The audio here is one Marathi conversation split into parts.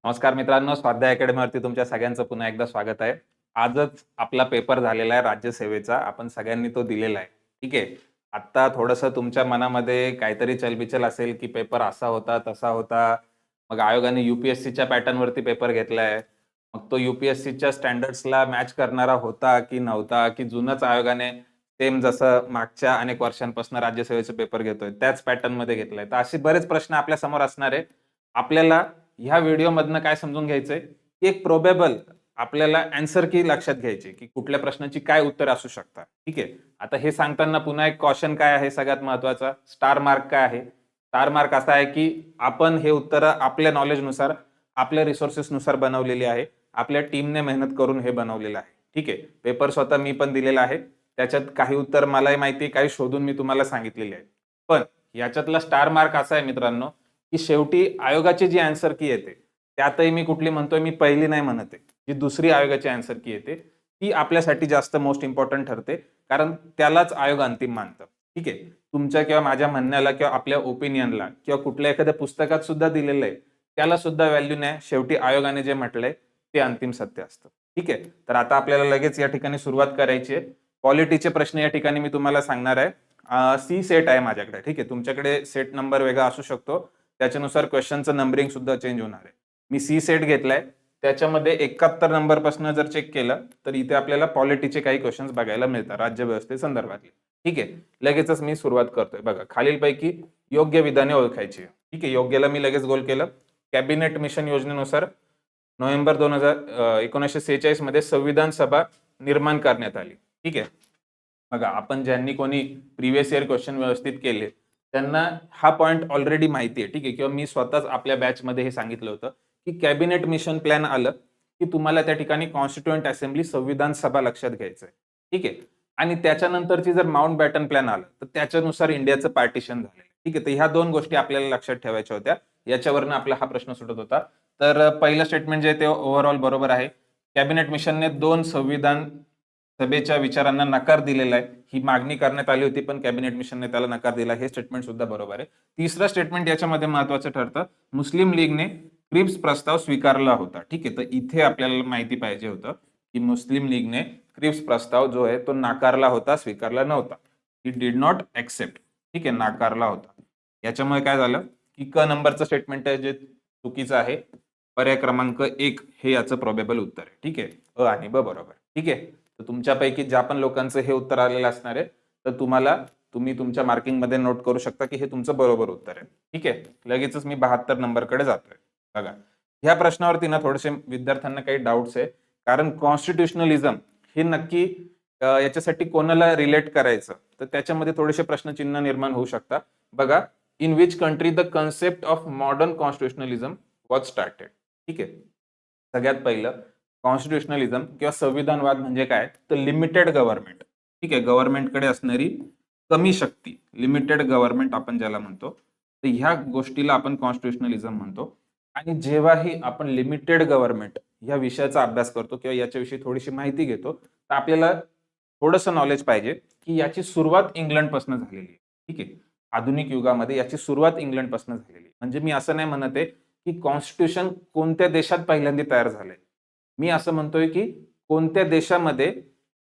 नमस्कार मित्रांनो, स्वाध्याय अकॅडमीवरती तुमच्या सगळ्यांचं पुन्हा एकदा स्वागत आहे. आजच आपला पेपर झालेला आहे राज्यसेवेचा. आपण सगळ्यांनी तो दिलेला आहे. ठीक आहे. आता थोडंसं तुमच्या मनामध्ये काहीतरी चलबिचल असेल, की पेपर असा होता, तसा होता. मग आयोगाने यू-पी-एस-सीच्या पॅटर्नवरती पेपर घेतलाय. मग तो यू-पी-एस-सीच्या स्टँडर्ड्सला मॅच करणारा होता की नव्हता, की जुनच आयोगाने सेम जसं मागच्या अनेक वर्षांपासून राज्यसेवेचे पेपर घेतोय, त्याच पॅटर्नमध्ये घेतलाय. तर असे बरेच प्रश्न आपल्या समोर असणार आहे. आपल्याला ह्या व्हिडिओमधनं काय समजून घ्यायचंय, की एक प्रोबेबल आपल्याला ॲन्सर की लक्षात घ्यायची, की कुठल्या प्रश्नाची काय उत्तर असू शकतात. ठीक आहे. आता हे सांगताना पुन्हा एक कॉशन काय आहे सगळ्यात महत्त्वाचा, स्टार मार्क काय आहे? स्टार मार्क असा आहे, की आपण हे उत्तरं आपल्या नॉलेजनुसार, आपल्या रिसोर्सेसनुसार बनवलेली आहे. आपल्या टीमने मेहनत करून हे बनवलेलं आहे. ठीक आहे. पेपर स्वतः मी पण दिलेला आहे. त्याच्यात काही उत्तर मलाही माहिती आहे, काही शोधून मी तुम्हाला सांगितलेली आहे. पण याच्यातला स्टार मार्क असा आहे मित्रांनो, की शेवटी आयोगाची जी आन्सर की येते, त्यातही मी कुठली म्हणतोय, मी पहिली नाही म्हणत आहे. जी दुसरी आयोगाची आन्सर की येते, ती आपल्यासाठी जास्त मोस्ट इम्पोर्टंट ठरते. कारण त्यालाच आयोग अंतिम मानतं. ठीक आहे. तुमच्या किंवा माझ्या म्हणण्याला किंवा आपल्या ओपिनियनला किंवा कुठल्या एखाद्या पुस्तकात सुद्धा दिलेलं आहे, त्याला सुद्धा व्हॅल्यू नाही. शेवटी आयोगाने जे म्हटलंय ते अंतिम सत्य असतं. ठीक आहे. तर आता आपल्याला लगेच या ठिकाणी सुरुवात करायची आहे. पॉलिटीचे प्रश्न या ठिकाणी मी तुम्हाला सांगणार आहे. सी सेट आहे माझ्याकडे. ठीक आहे. तुमच्याकडे सेट नंबर वेगळा असू शकतो. त्याच्यानुसार क्वेश्चनचं नंबरिंग सुद्धा चेंज होणार आहे. मी सी सेट घेतलाय. त्याच्यामध्ये 71 नंबरपासून जर चेक केलं, तर इथे आपल्याला पॉलिटीचे काही क्वेश्चन्स बघायला मिळतात राज्यव्यवस्थेसंदर्भातले. ठीक आहे. लगेचच मी सुरुवात करतोय. बघा, खालीलपैकी योग्य विधाने ओळखायची. ठीक आहे. योग्यला मी लगेच गोल केलं. कॅबिनेट मिशन योजनेनुसार नोव्हेंबर 1946 मध्ये संविधान सभा निर्माण करण्यात आली. ठीक आहे. बघा, आपण ज्यांनी कोणी प्रिव्हियस इयर क्वेश्चन व्यवस्थित केले, त्यांना हा पॉइंट ऑलरेडी माहिती आहे. ठीक आहे. किंवा मी स्वतःच आपल्या बॅचमध्ये हे सांगितलं होतं, की कॅबिनेट मिशन प्लॅन आलं, की तुम्हाला त्या ठिकाणी कॉन्स्टिट्युएंट असेंब्ली संविधान सभा लक्षात घ्यायचं आहे. ठीक आहे. आणि त्याच्यानंतरची जर माउंट बॅटन प्लॅन आलं, तर त्याच्यानुसार इंडियाचं पार्टिशन झालेलं. ठीक आहे. तर ह्या दोन गोष्टी आपल्याला लक्षात ठेवायच्या होत्या. याच्यावरनं आपला हा प्रश्न सुटत होता. तर पहिलं स्टेटमेंट जे आहे ते ओव्हरऑल बरोबर आहे. कॅबिनेट मिशनने 2 संविधान सभेच्या विचारांना नकार दिलेला आहे. ही मागणी करण्यात आली होती, पण कॅबिनेट मिशनने त्याला नकार दिला. हे स्टेटमेंट सुद्धा बरोबर आहे. तिसरं स्टेटमेंट याच्यामध्ये महत्त्वाचं ठरतं. मुस्लिम लीगने क्रिप्स प्रस्ताव स्वीकारला होता. ठीक आहे. तर इथे आपल्याला माहिती पाहिजे होतं, की मुस्लिम लीगने क्रिप्स प्रस्ताव जो आहे तो नाकारला होता, स्वीकारला नव्हता. He did not accept. ठीक आहे. नाकारला होता. याच्यामुळे काय झालं, की क नंबरचं स्टेटमेंट आहे जे चुकीचं आहे. पर्याय क्रमांक 1 हे याचं प्रोबेबल उत्तर आहे. ठीक आहे. अ आणि ब बरोबर. ठीक आहे. तर तुमच्यापैकी ज्या पण लोकांचं हे उत्तर आलेलं असणार आहे, तर तुम्ही तुमच्या मार्किंगमध्ये नोट करू शकता, की हे तुमचं बरोबर उत्तर आहे. ठीक आहे. लगेचच मी 72 नंबरकडे जातोय. बघा, ह्या प्रश्नावरती ना थोडेसे विद्यार्थ्यांना काही डाऊट्स आहे. कारण कॉन्स्टिट्युशनलिझम हे नक्की याच्यासाठी कोणाला रिलेट करायचं, तर त्याच्यामध्ये थोडेसे प्रश्नचिन्ह निर्माण होऊ शकतात. बघा, in which country the concept of modern constitutionalism was started. ठीक आहे. सगळ्यात पहिलं कॉन्स्टिट्युशनलिझम किंवा संविधानवाद म्हणजे काय, तर लिमिटेड गव्हर्नमेंट. ठीक आहे. गव्हर्नमेंटकडे असणारी कमी शक्ती, लिमिटेड गव्हर्नमेंट आपण ज्याला म्हणतो, तर ह्या गोष्टीला आपण कॉन्स्टिट्युशनलिझम म्हणतो. आणि जेव्हाही आपण लिमिटेड गव्हर्नमेंट या विषयाचा अभ्यास करतो किंवा याच्याविषयी थोडीशी माहिती घेतो, तर आपल्याला थोडंसं नॉलेज पाहिजे, की याची सुरुवात इंग्लंडपासून झालेली आहे. ठीक आहे. आधुनिक युगामध्ये याची सुरुवात इंग्लंडपासून झालेली आहे. म्हणजे मी असं नाही म्हणत आहे, की कॉन्स्टिट्यूशन कोणत्या देशात पहिल्यांदा तयार झालंय. मी असं म्हणतोय, की कोणत्या देशामध्ये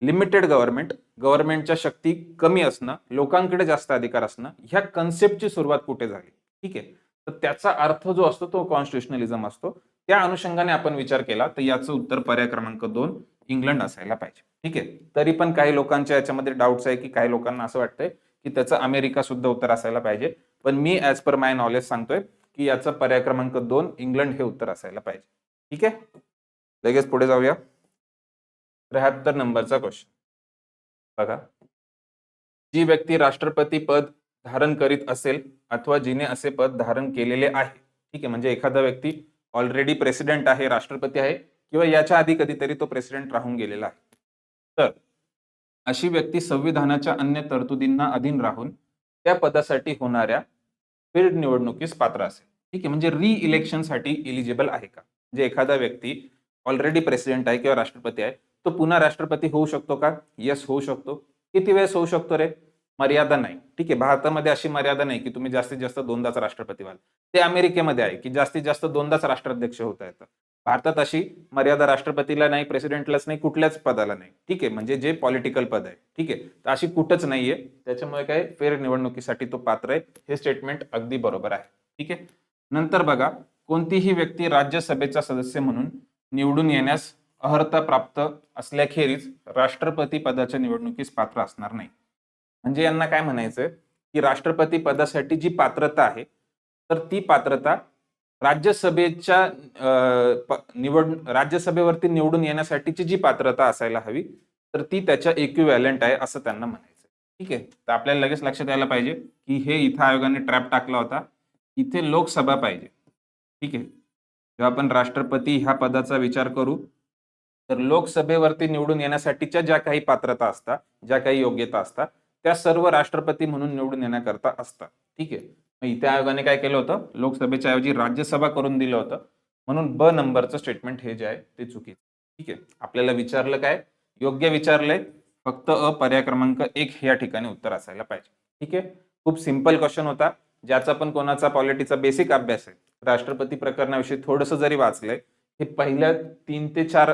लिमिटेड गव्हर्नमेंटच्या शक्ती कमी असणं, लोकांकडे जास्त अधिकार असणं, ह्या कन्सेप्टची सुरुवात कुठे झाली. ठीक आहे. तर त्याचा अर्थ जो असतो तो कॉन्स्टिट्युशनलिझम असतो. त्या अनुषंगाने आपण विचार केला, तर याचं उत्तर पर्याय क्रमांक 2 इंग्लंड असायला पाहिजे. ठीक आहे. तरी पण काही लोकांच्या याच्यामध्ये डाऊट्स आहे, की काही लोकांना असं वाटतंय, की त्याचं अमेरिका सुद्धा उत्तर असायला पाहिजे. पण मी ॲज पर माय नॉलेज सांगतोय, की याचा पर्याय क्रमांक 2 इंग्लंड हे उत्तर असायला पाहिजे. ठीक आहे. लगेच पुढे जाऊया. 73 नंबरचा क्वेश्चन बघा. जी व्यक्ती राष्ट्रपती पद धारण करीत असेल अथवा जिने असे पद धारण केलेले आहे. ठीक आहे. म्हणजे एखादा व्यक्ती ऑलरेडी प्रेसिडेंट आहे, राष्ट्रपती आहे किंवा याच्या आधी कधीतरी तो प्रेसिडेंट राहून गेलेला आहे. तर अशी व्यक्ती संविधानाच्या अन्य तरतुदींना अधीन राहून त्या पदासाठी होणाऱ्या निवडणुकीस पात्र असेल. ठीक आहे. म्हणजे री इलेक्शनसाठी एलिजिबल आहे का? म्हणजे एखादा व्यक्ती ऑलरेडी प्रेसिडेंट आहे किंवा राष्ट्रपती आहे, तो पुन्हा राष्ट्रपती होऊ शकतो का? येस, होऊ शकतो. किती वेळेस होऊ शकतो रे? मर्यादा नाही. ठीक आहे, भारतामध्ये अशी मर्यादा नाही की तुम्ही जास्तीत जास्त दोनदाच राष्ट्रपती व्हाल. ते अमेरिकेमध्ये आहे की जास्तीत जास्त दोनदाच राष्ट्राध्यक्ष होता येतं. भारतात अशी मर्यादा राष्ट्रपतीला नाही, प्रेसिडेंटलाच नाही, कुठल्याच पदाला नाही. ठीक आहे, म्हणजे जे पॉलिटिकल पद आहे. ठीक आहे, तर अशी कुठंच नाहीये. त्याच्यामुळे काय फेर निवडणुकीसाठी तो पात्र आहे. हे स्टेटमेंट अगदी बरोबर आहे. ठीक आहे. नंतर बघा, कोणतीही व्यक्ती राज्यसभेचा सदस्य म्हणून निवडून येण्यास अर्हता प्राप्त असल्याखेरीज राष्ट्रपती पदाच्या निवडणुकीस पात्र असणार नाही. म्हणजे यांना काय म्हणायचंय की राष्ट्रपती पदासाठी जी पात्रता आहे, तर ती पात्रता राज्यसभेच्या राज्यसभेवरती निवडून येण्यासाठीची जी पात्रता असायला हवी, तर ती त्याच्या इक्विव्हॅलंट आहे असं त्यांना म्हणायचं. ठीक आहे, तर आपल्याला लगेच लक्षात यायला पाहिजे की हे इथं आयोगाने ट्रॅप टाकला होता. इथे लोकसभा पाहिजे. ठीक आहे, जेव्हा आपण राष्ट्रपती ह्या पदाचा विचार करू, तर लोकसभेवरती निवडून येण्यासाठीच्या ज्या काही पात्रता असतात, ज्या काही योग्यता असतात, त्या सर्व राष्ट्रपती म्हणून निवडून येण्याकरता असतात. ठीक आहे, मग इथे आयोगाने काय केलं होतं, लोकसभेच्या ऐवजी राज्यसभा करून दिलं होतं. म्हणून ब नंबरचं स्टेटमेंट हे जे आहे ते चुकीचं. ठीक आहे, आपल्याला विचारलं काय, योग्य विचारलंय, फक्त पर्याय क्रमांक 1 या ठिकाणी उत्तर असायला पाहिजे. ठीक आहे, खूप सिंपल क्वेश्चन होता, ज्याचा पण कोणाचा पॉलिटीचा बेसिक अभ्यास आहे, राष्ट्रपती प्रकरणाविषयी थोडंसं जरी वाचलंय, हे पहिल्या 3 ते 4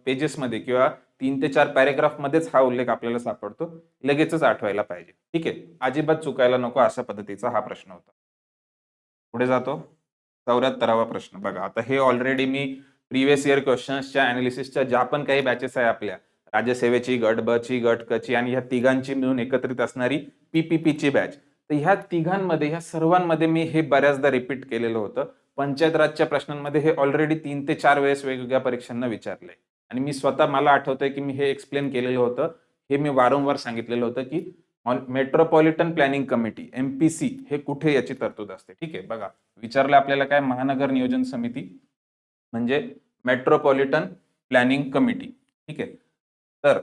पेजेस मध्ये किंवा 3 ते 4 पॅरेग्राफ मध्येच हा उल्लेख आपल्याला सापडतो, लगेचच आठवायला पाहिजे. ठीक आहे, अजिबात चुकायला नको अशा पद्धतीचा हा प्रश्न होता. पुढे जातो. 74वा प्रश्न बघा. आता हे ऑलरेडी मी प्रिव्हियस इयर क्वेश्चन्सच्या अनालिसिसच्या ज्या पण काही बॅचेस आहे आपल्या, राज्यसेवेची, गट ब ची, गट क ची आणि ह्या तिघांची मिळून एकत्रित असणारी पीपीपीची बॅच, तर ह्या तिघांमध्ये, ह्या सर्वांमध्ये मी हे बऱ्याचदा रिपीट केलेलं होतं. पंचायत राजच्या प्रश्नांमध्ये हे ऑलरेडी 3 ते 4 वेळेस वेगवेगळ्या परीक्षांना विचारलंय आणि मी स्वतः, मला आठवतंय की मी हे एक्सप्लेन केलेलं होतं. हे मी वारंवार सांगितलेलं होतं की मेट्रोपॉलिटन प्लॅनिंग कमिटी, एमपीसी, हे कुठे याची तरतूद असते. ठीक आहे, बघा विचारलं आपल्याला काय, महानगर नियोजन समिती म्हणजे मेट्रोपॉलिटन प्लॅनिंग कमिटी. ठीक आहे, तर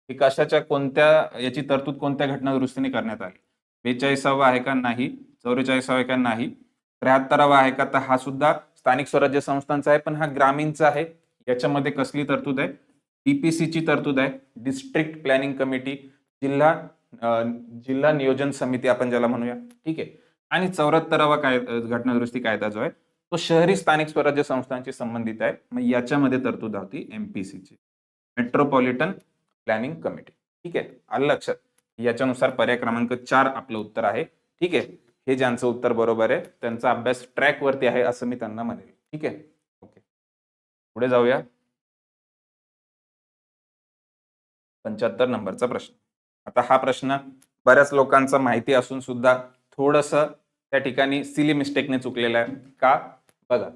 ही कशाच्या, कोणत्या याची तरतूद कोणत्या घटना दुरुस्तीने करण्यात आली, 42वा आहे का नाही, 44वा आहे का नाही, 73वा आहे का, तर हा सुद्धा स्थानिक स्वराज्य संस्थांचा आहे, पण हा ग्रामीणचा आहे. याच्यामध्ये कसली तरतूद आहे, पीपीसीची तरतूद आहे, डिस्ट्रिक्ट प्लॅनिंग कमिटी, जिल्हा जिल्हा नियोजन समिती आपण ज्याला म्हणूया. ठीक आहे, आणि 74वा घटना दुरुस्ती कायदा जो आहे तो शहरी स्थानिक स्वराज्य संस्थांशी संबंधित आहे. मग याच्यामध्ये तरतूद होती एमपीसीची, मेट्रोपॉलिटन प्लॅनिंग कमिटी. ठीक आहे, आलं लक्षात. याच्यानुसार पर्याय क्रमांक 4 आपलं उत्तर आहे. ठीक आहे, हे ज्यांचं उत्तर बरोबर आहे त्यांचा अभ्यास ट्रॅक वरती आहे असं मी त्यांना म्हणेल. ठीक आहे, ओके, पुढे जाऊया. 75 नंबरचा प्रश्न. आता हा प्रश्न बऱ्याच लोकांचा माहिती असून सुद्धा थोडंसं त्या ठिकाणी सिली मिस्टेकने चुकलेला आहे. का, बघा,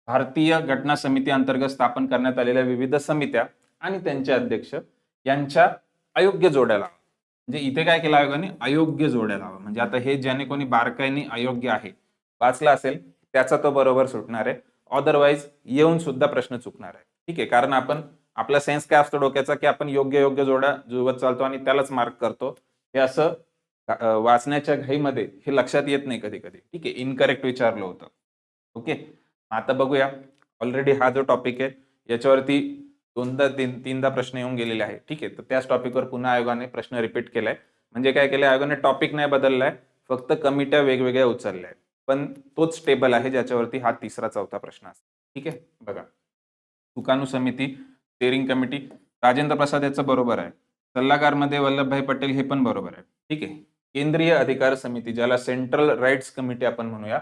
भारतीय घटना समिती अंतर्गत स्थापन करण्यात आलेल्या विविध समित्या आणि त्यांचे अध्यक्ष यांच्या अयोग्य जोड्या लावा. म्हणजे इथे काय केलं आयोगाने, अयोग्य जोड्या लावा. म्हणजे आता हे ज्याने कोणी बारकाईने अयोग्य आहे वाचला असेल त्याचा तो बरोबर सुटणार आहे, अदरवाईज येऊन सुद्धा प्रश्न चुकणार आहे. ठीक आहे, कारण आपण, आपला सेन्स काय असतो डोक्याचा की आपण योग्य योग्य जोड्या जुळवत चालतो आणि त्यालाच मार्क करतो. हे असं वाचण्याच्या घाईमध्ये हे लक्षात येत नाही कधी कधी. ठीक आहे, इनकरेक्ट विचारलं होतं. ओके, आता बघूया. ऑलरेडी हा जो टॉपिक आहे याच्यावरती तीनदा प्रश्न येऊन गेलेले आहे. ठीक आहे, तर त्याच टॉपिकवर पुन्हा आयोगाने प्रश्न रिपीट केलाय. म्हणजे काय केलंय आयोगाने, टॉपिक नाही बदललाय, फक्त कमिट्या वेगवेगळ्या उचलल्या आहेत, पण तोच टेबल आहे ज्याच्यावरती हा 3रा 4था प्रश्न असतो. ठीक आहे, बघा, सुकाणू समिती, स्टेअरिंग कमिटी, राजेंद्र प्रसाद याचं बरोबर आहे. सल्लागार मध्ये वल्लभभाई पटेल हे पण बरोबर आहे. ठीक आहे, केंद्रीय अधिकार समिती ज्याला सेंट्रल राईट्स कमिटी आपण म्हणूया,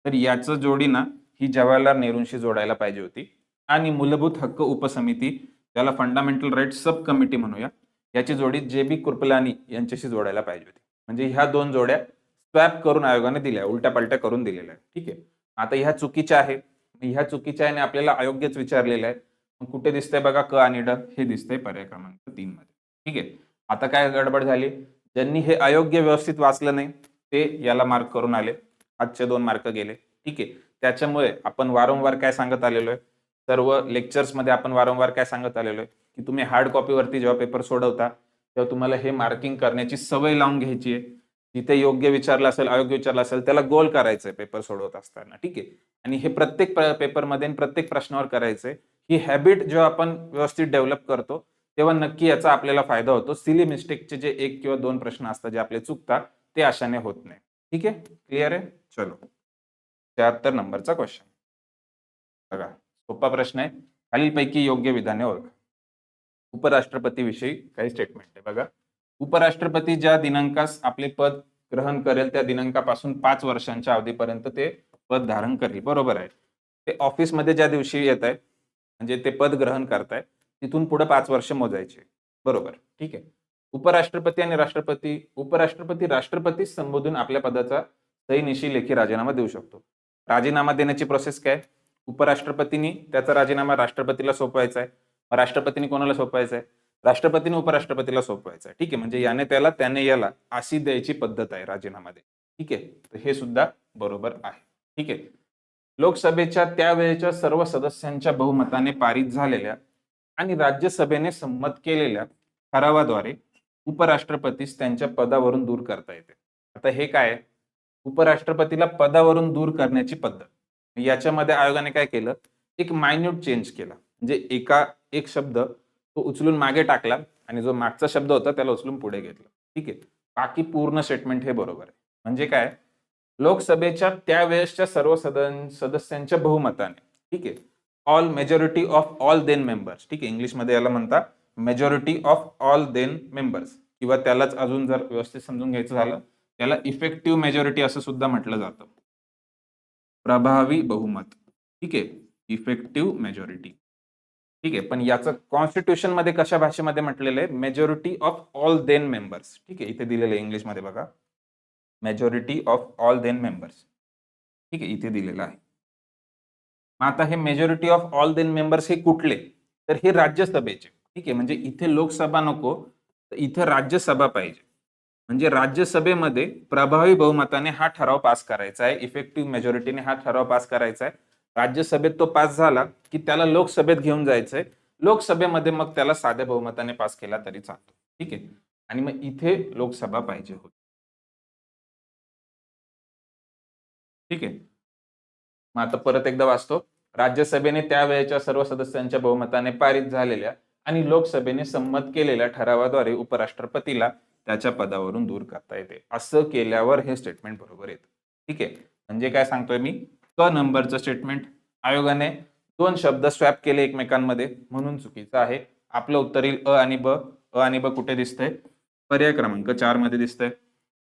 तर याचं जोडी ना ही जवाहरलाल नेहरूंशी जोडायला पाहिजे होती. आणि मूलभूत हक्क उपसमिती ज्याला फंडामेंटल राईट्स सब कमिटी म्हणूया, याची जोडी जे बी कृपलानी यांच्याशी जोडायला पाहिजे होती. म्हणजे ह्या दोन जोड्या स्वॅप करून आयोगाने दिल्या, उलट्या पालट्या करून दिलेल्या आहेत. ठीक आहे, आता ह्या चुकीच्या आहे, ह्या चुकीच्या आहे आणि आपल्याला अयोग्यच विचारलेलं आहे. मग कुठे दिसतंय बघा, क आणि ड, हे दिसतंय पर्याय क्रमांक 3 मध्ये. ठीक आहे, आता काय गडबड झाली, ज्यांनी हे अयोग्य व्यवस्थित वाचलं नाही ते याला मार्क करून आले, आजचे 2 मार्क गेले. ठीक आहे, त्याच्यामुळे आपण वारंवार काय सांगत आलेलो आहे, सर्व लेक्चर्स मध्ये आपण वारंवार काय सांगत आलेलो आहे की तुम्ही हार्ड कॉपीवरती जेव्हा पेपर सोडवता तेव्हा तुम्हाला हे मार्किंग करण्याची सवय लावून घ्यायची आहे. जिथे योग्य विचारलं असेल, अयोग्य विचारलं असेल, त्याला गोल करायचंय पेपर सोडवत असताना. ठीक आहे, आणि हे प्रत्येक पेपरमध्ये प्रत्येक प्रश्नावर करायचंय. ही हॅबिट जेव्हा आपण व्यवस्थित डेव्हलप करतो तेव्हा नक्की याचा आपल्याला फायदा होतो. सिली मिस्टेकचे जे 1 किंवा 2 प्रश्न असतात जे आपले चुकतात ते अशाने होत नाही. ठीक आहे, क्लिअर आहे. चलो 76 नंबरचा क्वेश्चन बघा. सोपा प्रश्न आहे. खालीलपैकी योग्य विधाने ओळखा. उपराष्ट्रपतीविषयी काही स्टेटमेंट आहे बघा. उपराष्ट्रपती ज्या दिनांकास आपले पद ग्रहण करेल त्या दिनांकापासून 5 वर्षांच्या अवधीपर्यंत ते पद धारण करेल. बरोबर आहे. ते ऑफिसमध्ये ज्या दिवशी येत आहे म्हणजे ते पद ग्रहण करताय तिथून पुढे 5 वर्ष मोजायचे. बरोबर, ठीक आहे. उपराष्ट्रपती आणि राष्ट्रपती, उपराष्ट्रपती राष्ट्रपतीस संबोधून आपल्या पदाचा सहीनिशी लेखी राजीनामा देऊ शकतो. राजीनामा देण्याची प्रोसेस काय? उपराष्ट्रपतींनी त्याचा राजीनामा राष्ट्रपतीला सोपवायचा आहे. राष्ट्रपतींनी कोणाला सोपवायचा आहे? राष्ट्रपतीने उपराष्ट्रपतीला सोपवायचा आहे. ठीक आहे, म्हणजे याने त्याला त्याने याला अशी द्यायची पद्धत आहे राजीनामामध्ये. ठीक आहे, तर हे सुद्धा बरोबर आहे. ठीक आहे. लोकसभेच्या त्यावेळेच्या सर्व सदस्यांच्या बहुमताने पारित झालेल्या आणि राज्यसभेने संमत केलेल्या ठरावाद्वारे उपराष्ट्रपतीस त्यांच्या पदावरून दूर करता येते. आता हे काय? उपराष्ट्रपतीला पदावरून दूर करण्याची पद्धत. याच्यामध्ये आयोगाने काय केलं? एक मायन्यूट चेंज केला. म्हणजे एक शब्द तो उचलून मागे टाकला आणि जो मागचा शब्द होता त्याला उचलून पुढे घेतला. ठीक आहे. बाकी पूर्ण स्टेटमेंट हे बरोबर आहे. म्हणजे काय? लोकसभेच्या त्यावेळेसच्या सर्व सदस्यांच्या बहुमताने, ठीक आहे, all majority of all then members, ठीक आहे, इंग्लिशमध्ये याला म्हणतात majority of all then members, किंवा त्यालाच अजून जर व्यवस्थित समजून घ्यायचं झालं त्याला इफेक्टिव्ह मेजॉरिटी असं सुद्धा म्हटलं जातं. प्रभावी बहुमत. ठीक आहे, इफेक्टिव्ह मेजॉरिटी. ठीक आहे, पण याचं कॉन्स्टिट्यूशन मध्ये कशा भाषेमध्ये म्हटलेलं आहे? Majority of all then members. ठीक आहे, इथे दिलेलं आहे इंग्लिशमध्ये बघा, majority of all then members. ठीक आहे, इथे दिलेलं आहे. मग आता हे majority of all then members हे कुठले? तर हे राज्यसभेचे. ठीक आहे, म्हणजे इथे लोकसभा नको, तर इथे राज्यसभा पाहिजे. म्हणजे राज्यसभेमध्ये प्रभावी बहुमताने हा ठराव पास करायचा आहे, इफेक्टिव्ह मेजॉरिटीने हा ठराव पास करायचा आहे. राज्यसभेत तो पास झाला की त्याला लोकसभेत घेऊन जायचंय. लोकसभेमध्ये मग त्याला साध्या बहुमताने पास केला तरी चालतो. ठीक आहे, आणि मग इथे लोकसभा पाहिजे होती. ठीक आहे, मग आता परत एकदा वाचतो. राज्यसभेने त्यावेळेच्या सर्व सदस्यांच्या बहुमताने पारित झालेल्या आणि लोकसभेने संमत केलेल्या ठरावाद्वारे उपराष्ट्रपतीला त्याच्या पदावरून दूर करता येते. असं केल्यावर हे स्टेटमेंट बरोबर येतं. ठीक आहे, म्हणजे काय सांगतोय मी? क नंबरचं स्टेटमेंट आयोगाने 2 शब्द स्वॅप केले एकमेकांमध्ये म्हणून चुकीचं आहे. आपलं उत्तर येईल अ आणि ब. अ आणि ब कुठे दिसतंय? पर्याय क्रमांक 4 मध्ये दिसतंय.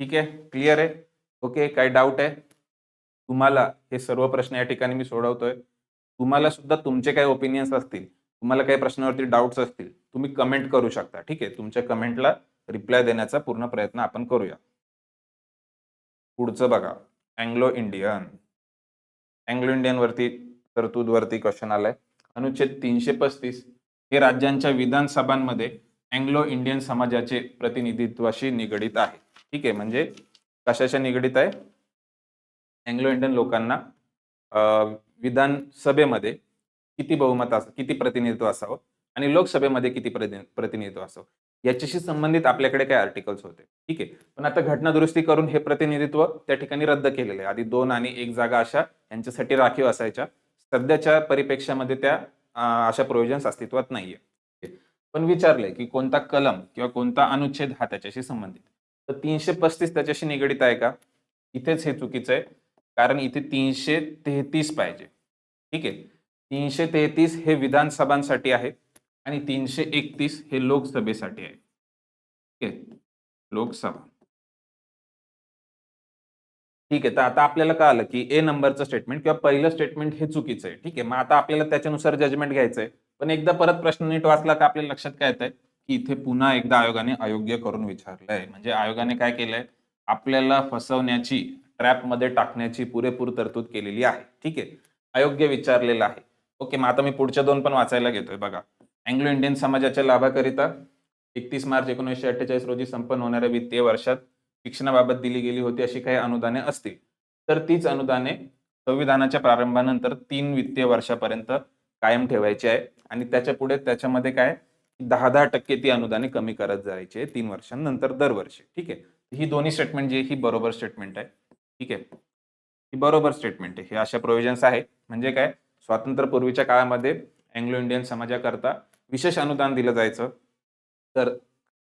ठीक आहे, क्लिअर आहे? ओके, काही डाऊट आहे तुम्हाला? हे सर्व प्रश्न या ठिकाणी मी सोडवतोय. तुम्हाला सुद्धा तुमचे काही ओपिनियन्स असतील, तुम्हाला काही प्रश्नावरती डाऊट्स असतील, तुम्ही कमेंट करू शकता. ठीक आहे, तुमच्या कमेंटला रिप्लाय देण्याचा पूर्ण प्रयत्न आपण करूया. पुढचं बघा, अँग्लो इंडियन. अँग्लो इंडियन वरती तरतूद वरती क्वेश्चन आलाय. अनुच्छेद 335 हे राज्यांच्या विधानसभांमध्ये अँग्लो इंडियन समाजाचे प्रतिनिधित्वाशी निगडित आहे. ठीक आहे, म्हणजे कशाशी निगडित आहे? अँग्लो इंडियन लोकांना विधानसभेमध्ये किती बहुमत किती प्रतिनिधित्व असावं आणि लोकसभेमध्ये किती प्रतिनिधित्व असावं याच्याशी संबंधित आपल्याकडे काय आर्टिकल्स होते. ठीक आहे, पण आता घटना दुरुस्ती करून हे प्रतिनिधित्व त्या ठिकाणी रद्द केलेलं आहे. आधी 2 आणि 1 जागा अशा यांच्यासाठी राखीव असायच्या. सध्याच्या परिप्रेक्षामध्ये त्या अशा प्रोव्हिजन्स अस्तित्वात नाहीये. पण विचारलंय की कोणता कलम किंवा कोणता अनुच्छेद हा त्याच्याशी संबंधित, तर 335 त्याच्याशी निगडित आहे का? इथेच हे चुकीचं आहे, कारण इथे 333 पाहिजे. ठीक आहे, 333 हे विधानसभांसाठी आहे आणि 331 हे लोकसभेसाठी आहे. ठीक आहे, लोकसभा. ठीक आहे, तर आता आपल्याला कळालं की ए नंबरचं स्टेटमेंट किंवा पहिलं स्टेटमेंट हे चुकीचं आहे. ठीक आहे, मग आता आपल्याला त्याच्यानुसार जजमेंट घ्यायचंय. पण एकदा परत प्रश्न नीट वाचला का आपल्या लक्षात काय येतंय की इथे पुन्हा एकदा आयोगाने अयोग्य करून विचारलंय. म्हणजे आयोगाने काय केलंय? आपल्याला फसवण्याची, ट्रॅपमध्ये टाकण्याची पुरेपूर तरतूद केलेली आहे. ठीक आहे, अयोग्य विचारलेलं आहे. ओके, मग आता मी पुढच्या 2 पण वाचायला घेतोय बघा. अँग्लो इंडियन समाजाच्या लाभाकरिता 31 मार्च 1948 रोजी संपन्न होणाऱ्या वित्तीय वर्षात शिक्षणाबाबत दिली गेली होती अशी काही अनुदाने असतील तर तीच अनुदाने संविधानाच्या प्रारंभानंतर 3 वित्तीय वर्षापर्यंत कायम ठेवायची आहे आणि त्याच्या पुढे त्याच्यामध्ये काय 10% ती अनुदाने कमी करत जायची आहे 3 वर्षांनंतर दरवर्षी. ठीक आहे, ही दोन्ही स्टेटमेंट जी ही बरोबर स्टेटमेंट आहे. ठीक आहे, ही बरोबर स्टेटमेंट आहे. हे अशा प्रोव्हिजन्स आहे. म्हणजे काय? स्वातंत्र्यपूर्वीच्या काळामध्ये अँग्लो इंडियन समाजाकरता विशेष अनुदान दिलं जायचं. तर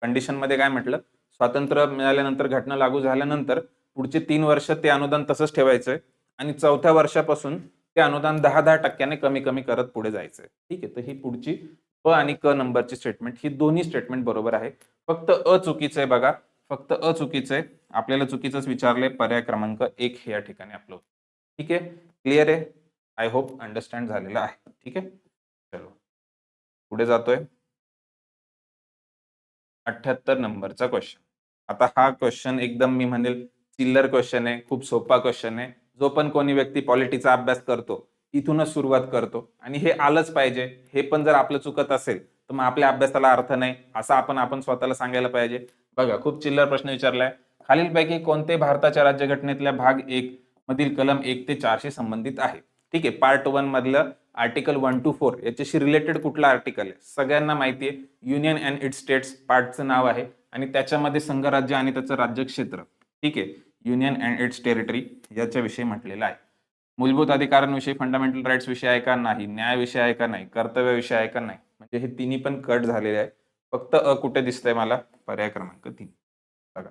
कंडिशनमध्ये काय म्हटलं, स्वातंत्र्य मिळाल्यानंतर, घटना लागू झाल्यानंतर पुढचे 3 वर्ष ते अनुदान तसंच ठेवायचंय आणि 4थ्या वर्षापासून ते अनुदान 10-10% कमी करत पुढे जायचंय. ठीक आहे. तर ही पुढची प आणि क नंबरची स्टेटमेंट, ही दोन्ही स्टेटमेंट बरोबर आहे. फक्त अ चुकीचं आहे बघा. फक्त अ चुकीचं आहे. आपल्याला चुकीचंच विचारलंय. पर्याय क्रमांक 1 हे या ठिकाणी आपलं होतं. ठीक आहे. क्लिअर आहे? आय होप अंडरस्टँड झालेलं आहे. ठीक आहे. चलो पुढे जातोय. 78 नंबरचा क्वेश्चन. आता हा क्वेश्चन एकदम मी म्हणेल चिल्लर क्वेश्चन आहे. खूप सोपा क्वेश्चन आहे. जो पण कोणी व्यक्ती पॉलिटीचा अभ्यास करतो, इथूनच सुरुवात करतो आणि हे आलंच पाहिजे. हे पण जर आपलं चुकत असेल, तर मग आपल्या अभ्यासाला अर्थ नाही, असं आपण स्वतःला सांगायला पाहिजे. बघा, खूप चिल्लर प्रश्न विचारलाय. खालीलपैकी कोणते भारताच्या राज्यघटनेतल्या भाग 1 मधील कलम 1 ते 4 शी संबंधित आहे? ठीक आहे. पार्ट 1 मधलं आर्टिकल 1 to 4 याच्याशी रिलेटेड कुठला आर्टिकल आहे? सगळ्यांना माहिती आहे, युनियन अँड इट्स स्टेट्स पार्टचं नाव आहे आणि त्याच्यामध्ये संघराज्य आणि त्याचं राज्यक्षेत्र. ठीक आहे. युनियन अँड इट्स टेरिटरी याच्याविषयी म्हटलेलं आहे. मूलभूत अधिकारांविषयी, फंडामेंटल राईट्स विषय आहे का? नाही. न्याय विषय आहे का? नाही. कर्तव्य विषय आहे का? नाही. म्हणजे हे तिन्ही पण कट झालेले आहे. फक्त अ कुठे दिसतंय मला? पर्याय क्रमांक 3. बघा,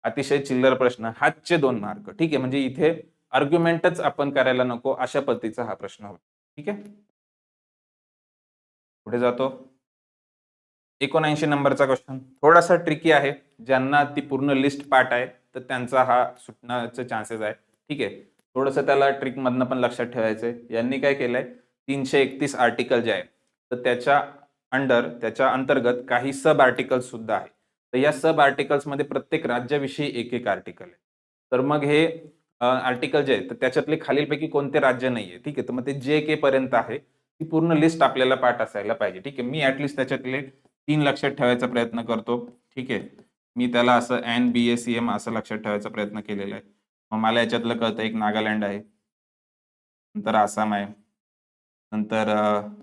अतिशय चिल्लर प्रश्न, हातचे 2 मार्क. ठीक आहे. म्हणजे इथे आर्ग्युमेंटच आपण करायला नको, अशा पद्धतीचा हा प्रश्न होता. ठीक आहे. पुढे जातो. 79 नंबरचा क्वेश्चन थोडासा ट्रिकी आहे. ज्यांना ती पूर्ण लिस्ट पाठ आहे, तर त्यांचा हा सुटण्याचे चान्सेस आहे. ठीक आहे. थोडंसं त्याला ट्रिकमधनं पण लक्षात ठेवायचंय. यांनी काय केलंय, 331 आर्टिकल जे आहे, तर त्याच्या अंतर्गत काही सब आर्टिकल्स सुद्धा आहे. तर या सब आर्टिकल्समध्ये प्रत्येक राज्याविषयी एक आर्टिकल आहे. तर मग हे आर्टिकल जे आहे, तर त्याच्यातले खालीलपैकी कोणते राज्य नाहीये. ठीक आहे. तर मग ते जे पर्यंत आहे, ती पूर्ण लिस्ट आपल्याला पाठ असायला पाहिजे. ठीक आहे. मी ॲटलीस्ट त्याच्यातले 3 लक्षात ठेवायचा प्रयत्न करतो. ठीक आहे. मी त्याला असं NBACM असं लक्षात ठेवायचा प्रयत्न केलेला आहे. मग मला याच्यातलं कळतं, एक नागालँड आहे, नंतर आसाम आहे, नंतर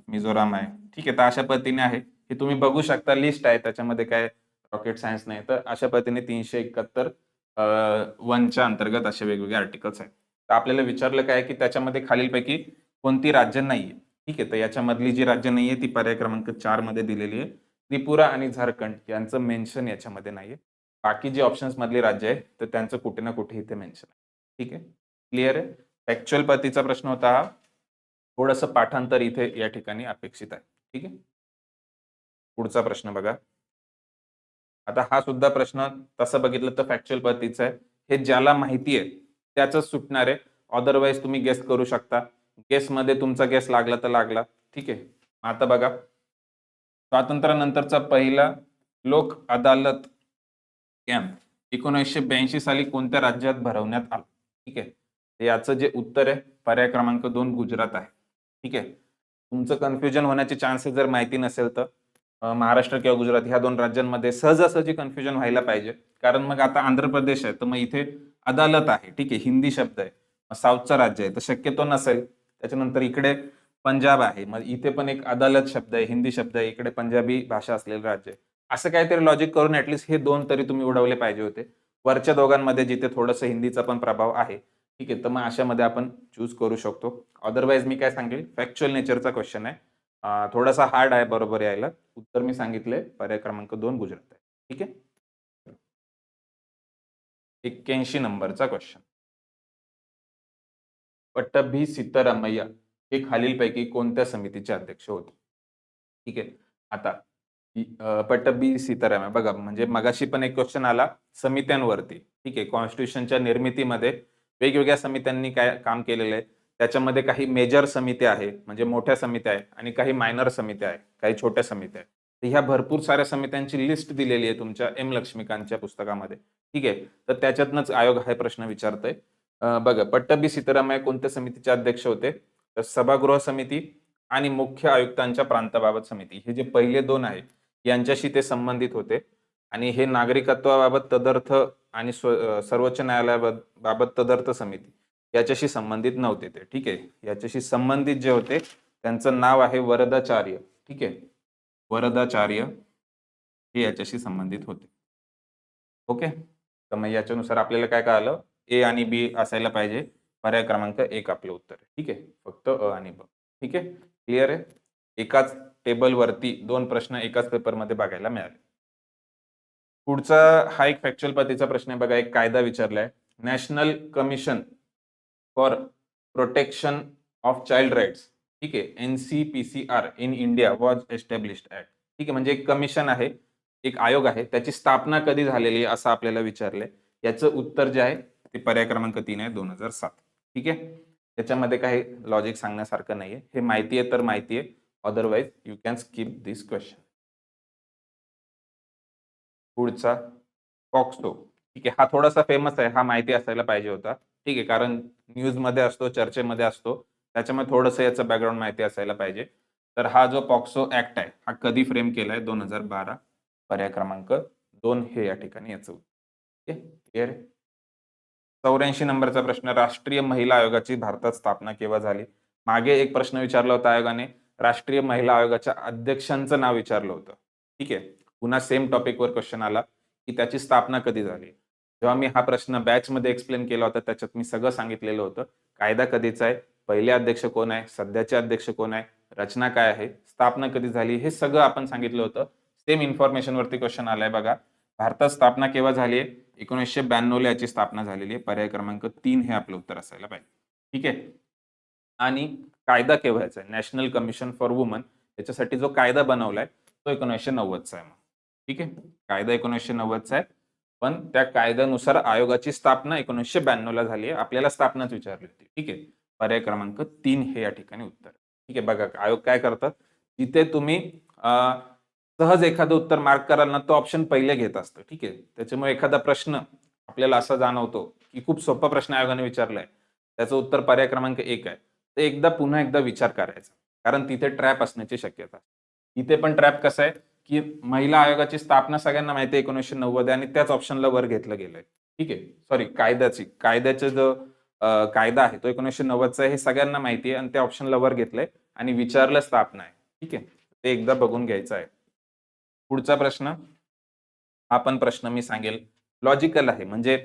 मिझोराम आहे. ठीक आहे. तर अशा पद्धतीने आहे. हे तुम्ही बघू शकता, लिस्ट आहे, त्याच्यामध्ये काय रॉकेट सायन्स नाही. तर अशा पद्धतीने 371 1च्या अंतर्गत असे वेगवेगळे आर्टिकल्स आहेत. तर आपल्याला विचारलं काय, की त्याच्यामध्ये खालीलपैकी कोणती राज्य नाहीये. ठीक आहे. तर याच्यामधली जी राज्य नाहीये ती पर्याय क्रमांक 4 मध्ये दिलेली आहे. त्रिपुरा आणि झारखंड यांचं मेन्शन याच्यामध्ये नाहीये. बाकी जे ऑप्शन्स मधली राज्य आहे, तर त्यांचं कुठे ना कुठे इथे मेन्शन आहे. ठीक आहे. क्लिअर आहे? फॅक्च्युअल पद्धतीचा प्रश्न होता हा. थोडंसं पाठांतर इथे या ठिकाणी अपेक्षित आहे. ठीक आहे. पुढचा प्रश्न बघा. आता हा सुद्धा प्रश्न तसं बघितलं तर फॅक्च्युअल पद्धतीचा आहे. हे ज्याला माहिती आहे त्याचंच सुटणार आहे. अदरवाईज तुम्ही गेस करू शकता. गेसमध्ये तुमचा गेस लागला तर लागला. ठीक आहे. आता बघा, स्वातंत्र्यानंतरचा पहिला लोक अदालत कॅम्प 1982 साली कोणत्या राज्यात भरवण्यात आला? ठीक आहे. तर याचं जे उत्तर आहे, पर्याय क्रमांक 2 गुजरात आहे. ठीक आहे. तुमचं कन्फ्युजन होण्याचे चान्सेस जर माहिती नसेल तर महाराष्ट्र किंवा गुजरात ह्या 2 राज्यांमध्ये सहजासहजी कन्फ्युजन व्हायला पाहिजे. कारण मग आता आंध्र प्रदेश आहे, तर मग इथे अदालत आहे. ठीक आहे. हिंदी शब्द आहे. साऊथचं राज्य आहे, तर शक्यतो नसेल. त्याच्यानंतर इकडे पंजाब आहे. मग इथे पण एक अदालत शब्द आहे, हिंदी शब्द आहे. इकडे पंजाबी भाषा असलेलं राज्य आहे. असं काहीतरी लॉजिक करून ॲटलीस्ट हे 2 तरी तुम्ही उडवले पाहिजे होते. वरच्या दोघांमध्ये जिथे थोडंसं हिंदीचा पण प्रभाव आहे. ठीक आहे. तर मग अशामध्ये आपण चूज करू शकतो. अदरवाईज मी काय सांगेल, फॅक्च्युअल नेचरचा क्वेश्चन आहे. थोडासा हार्ड आहे बरोबर यायला. उत्तर मी सांगितलंय, पर्याय क्रमांक 2 गुजरात आहे. ठीक आहे. 81 नंबरचा क्वेश्चन. पट्टभी सिद्धरामय्या हे खालीलपैकी कोणत्या समितीचे अध्यक्ष होते? ठीक आहे. आता पट्टभी सीतारामय्या बघा, म्हणजे मगाशी पण एक क्वेश्चन आला समित्यांवरती. ठीक आहे. कॉन्स्टिट्यूशनच्या निर्मितीमध्ये वेगवेगळ्या समित्यांनी काय काम केलेलं आहे. त्याच्यामध्ये काही मेजर समित्या आहे, म्हणजे मोठ्या समित्या आहे, आणि काही मायनर समित्या आहे, काही छोट्या समित्या आहे. तर ह्या भरपूर साऱ्या समित्यांची लिस्ट दिलेली आहे तुमच्या एम लक्ष्मीकांतच्या पुस्तकामध्ये. ठीक आहे. तर त्याच्यातनंच आयोग हा प्रश्न विचारतोय. बघा, पट्टभी सीतारामय्या कोणत्या समितीचे अध्यक्ष होते? तर सभागृह समिती आणि मुख्य आयुक्तांच्या प्रांताबाबत समिती, हे जे पहिले 2 आहे यांच्याशी ते संबंधित होते. आणि हे नागरिकत्वाबाबत तदर्थ आणि सर्वोच्च न्यायालयाबाबत तदर्थ समिती याच्याशी संबंधित नव्हते ते. ठीक आहे. याच्याशी संबंधित जे होते त्यांचं नाव आहे वरदाचार्य. ठीक आहे. वरदाचार्य हे याच्याशी संबंधित होते. ओके. तर मग याच्यानुसार आपल्याला काय कळालं, ए आणि बी असायला पाहिजे. पर्याय क्रमांक 1 आपलं उत्तर आहे. ठीक आहे. फक्त अ आणि ब. ठीक आहे. क्लिअर आहे? एकाच टेबलवरती 2 प्रश्न एकाच पेपरमध्ये बघायला मिळाले. पुढचा हा एक फॅक्च्युअल पद्धतीचा प्रश्न आहे बघा. एक कायदा विचारलाय. National commission for protection of child rights, ठीक आहे, NCPCR in India was established at. ठीक आहे, म्हणजे एक कमिशन आहे, एक आयोग आहे, त्याची स्थापना कधी झालेली आहे असं आपल्याला विचारलंय. याचं उत्तर जे आहे ते पर्याय क्रमांक 3 आहे, 2007. ठीक आहे, त्याच्यामध्ये काही लॉजिक सांगण्यासारखं नाहीये. हे माहिती आहे तर माहिती आहे, otherwise you can skip this question. पुढचा पॉक्सो. ठीक आहे, हा थोडासा फेमस आहे, हा माहिती असायला पाहिजे होता. ठीक आहे, कारण न्यूजमध्ये असतो, चर्चेमध्ये असतो, त्याच्यामुळे थोडंसं याचं बॅकग्राऊंड माहिती असायला पाहिजे. तर हा जो पॉक्सो ऍक्ट आहे हा कधी फ्रेम केलाय? 2012. पर्याय क्रमांक 2 हे या ठिकाणी याचं उत्तर. ओके, क्लिअर आहे? 84 नंबरचा प्रश्न. राष्ट्रीय महिला आयोगाची भारतात स्थापना केव्हा झाली? मागे एक प्रश्न विचारला होता आयोगाने, राष्ट्रीय महिला आयोगाच्या अध्यक्षांचं नाव विचारलं होतं. ठीक आहे, पुन्हा सेम टॉपिकवर क्वेश्चन आला की त्याची स्थापना कधी झाली. जेव्हा मी हा प्रश्न बॅचमध्ये एक्सप्लेन केला होता त्याच्यात मी सगळं सांगितलेलं होतं. कायदा कधीचा आहे, पहिले अध्यक्ष कोण आहे, सध्याचे अध्यक्ष कोण आहे, रचना काय आहे, स्थापना कधी झाली, हे सगळं आपण सांगितलं होतं. सेम इन्फॉर्मेशन वरती क्वेश्चन आलाय बघा. भारतात स्थापना केव्हा झाली आहे? 1992 ला याची स्थापना झालेली आहे. पर्याय क्रमांक 3 हे आपलं उत्तर असायला पाहिजे. ठीक आहे, आणि कायदा केव्हाचा आहे? नॅशनल कमिशन फॉर वुमन, त्याच्यासाठी जो कायदा बनवलाय तो 1990चा आहे. ठीक आहे, कायदा 1990चा आहे, पण त्या कायद्यानुसार आयोगाची स्थापना 1992 ला झाली आहे. आपल्याला स्थापनाच विचारली होती. ठीक आहे, पर्याय क्रमांक 3 हे या ठिकाणी उत्तर. ठीक आहे, बघा आयोग काय करतात, जिथे तुम्ही सहज एखादं उत्तर मार्क कराल ना, तो ऑप्शन पहिले घेत असतं. ठीक आहे, त्याच्यामुळे एखादा प्रश्न आपल्याला असा जाणवतो की खूप सोपा प्रश्न आयोगाने विचारलाय, त्याचं उत्तर पर्याय क्रमांक 1 आहे, तर एकदा पुन्हा एकदा विचार करायचा, कारण तिथे ट्रॅप असण्याची शक्यता. इथे पण ट्रॅप कसं आहे की महिला आयोगाची स्थापना सगळ्यांना माहिती आहे 1990 आणि त्याच ऑप्शनला वर घेतलं गेलंय. ठीक आहे, सॉरी, कायद्याचा जो कायदा आहे तो 1990चा आहे, हे सगळ्यांना माहिती आहे आणि त्या ऑप्शनला वर घेतलंय आणि विचारलं स्थापना आहे. ठीक आहे, ते एकदा बघून घ्यायचं आहे. पुढचा प्रश्न, हा पण प्रश्न मी सांगेल लॉजिकल आहे, म्हणजे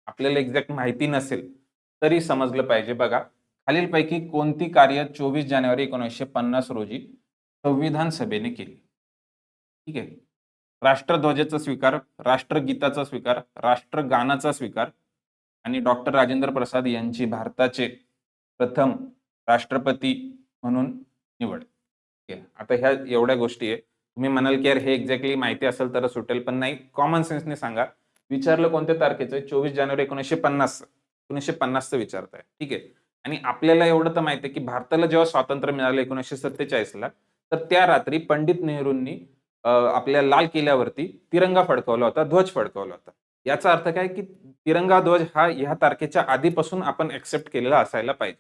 आपल्याला एक्झॅक्ट माहिती नसेल तरी समजलं पाहिजे. बघा, खालीलपैकी कोणती कार्य 24 जानेवारी 1950 रोजी संविधान सभेने केली? ठीक आहे, राष्ट्रध्वजाचा स्वीकार, राष्ट्रगीताचा स्वीकार, राष्ट्रगानाचा स्वीकार आणि डॉक्टर राजेंद्र प्रसाद यांची भारताचे प्रथम राष्ट्रपती म्हणून निवड. ठीक आहे, आता ह्या एवढ्या गोष्टी आहे. तुम्ही म्हणाल की यार हे एक्झॅक्टली माहिती असेल तर सुटेल, पण नाही, कॉमन सेन्सने सांगा. विचारलं कोणत्या तारखेचं? 24 जानेवारी 1950. 1950चं विचारताय. ठीक आहे, आणि आपल्याला एवढं तर माहिती आहे की भारताला जेव्हा स्वातंत्र्य मिळालं 1947 ला, तर त्या रात्री पंडित नेहरूंनी आपल्या लाल किल्ल्यावरती तिरंगा फडकवला होता, ध्वज फडकवला होता. याचा अर्थ काय की तिरंगा ध्वज हा ह्या तारखेच्या आधीपासून आपण एक्सेप्ट केलेला असायला पाहिजे.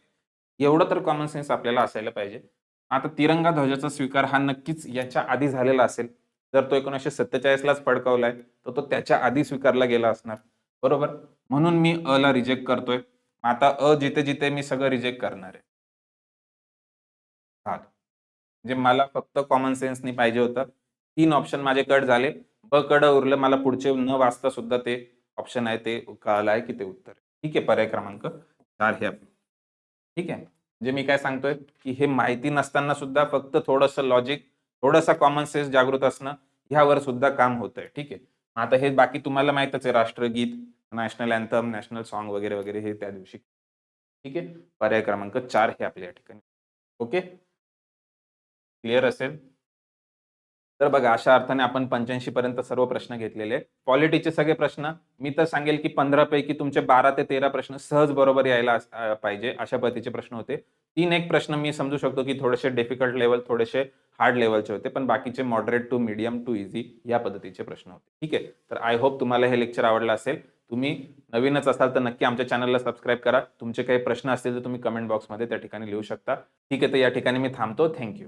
एवढं तर कॉमन सेन्स आपल्याला असायला पाहिजे. आता तिरंगा ध्वजाचा स्वीकार हा नक्कीच याच्या आधी झालेला असेल. जर तो 1947 लाच फडकवलाय तर तो त्याच्या आधी स्वीकारला गेला असणार. बरोबर, म्हणून मी अ ला रिजेक्ट करतोय. आता अ जिथे जिथे मी सगळं रिजेक्ट करणार आहे. म्हणजे मला फक्त कॉमन सेन्सनी पाहिजे होतं. 3 ऑप्शन माझे कट झाले. ब कडं उरलं, मला पुढचे न वाचता सुद्धा ते ऑप्शन आहे ते कळालं आहे की ते उत्तर आहे. ठीक आहे, पर्याय क्रमांक 4 हे आपलं. ठीक आहे, म्हणजे मी काय सांगतोय की हे माहिती नसताना सुद्धा फक्त थोडंसं लॉजिक, थोडासा कॉमन सेन्स जागृत असणं, ह्यावर सुद्धा काम होतंय. ठीक आहे, आता हे बाकी तुम्हाला माहितच आहे, राष्ट्रगीत, नॅशनल अँथम, नॅशनल सॉन्ग वगैरे वगैरे हे त्या दिवशी. ठीक आहे, पर्याय क्रमांक 4 हे आपल्या या ठिकाणी. ओके, क्लिअर असेल? तर बघा, अशा अर्थाने आपण 85 पर्यंत सर्व प्रश्न घेतलेले आहेत. पॉलिटीचे सगळे प्रश्न मी तर सांगेल की 15 पैकी तुमचे 12 ते 13 प्रश्न सहज बरोबर यायला पाहिजे, अशा पद्धतीचे प्रश्न होते. 3 एक प्रश्न मी समजू शकतो की थोडेसे डिफिकल्ट लेवल, थोडेसे हार्ड लेवलचे होते, पण बाकीचे moderate to medium to easy या पद्धतीचे प्रश्न होते. ठीक आहे, तर आय होप तुम्हाला हे लेक्चर आवडलं असेल. तुम्ही नवीनच असाल तर नक्की आमच्या चॅनलला सबस्क्राईब करा. तुमचे काही प्रश्न असतील तर तुम्ही कमेंट बॉक्समध्ये त्या ठिकाणी लिहू शकता. ठीक आहे, तर या ठिकाणी मी थांबतो. Thank you.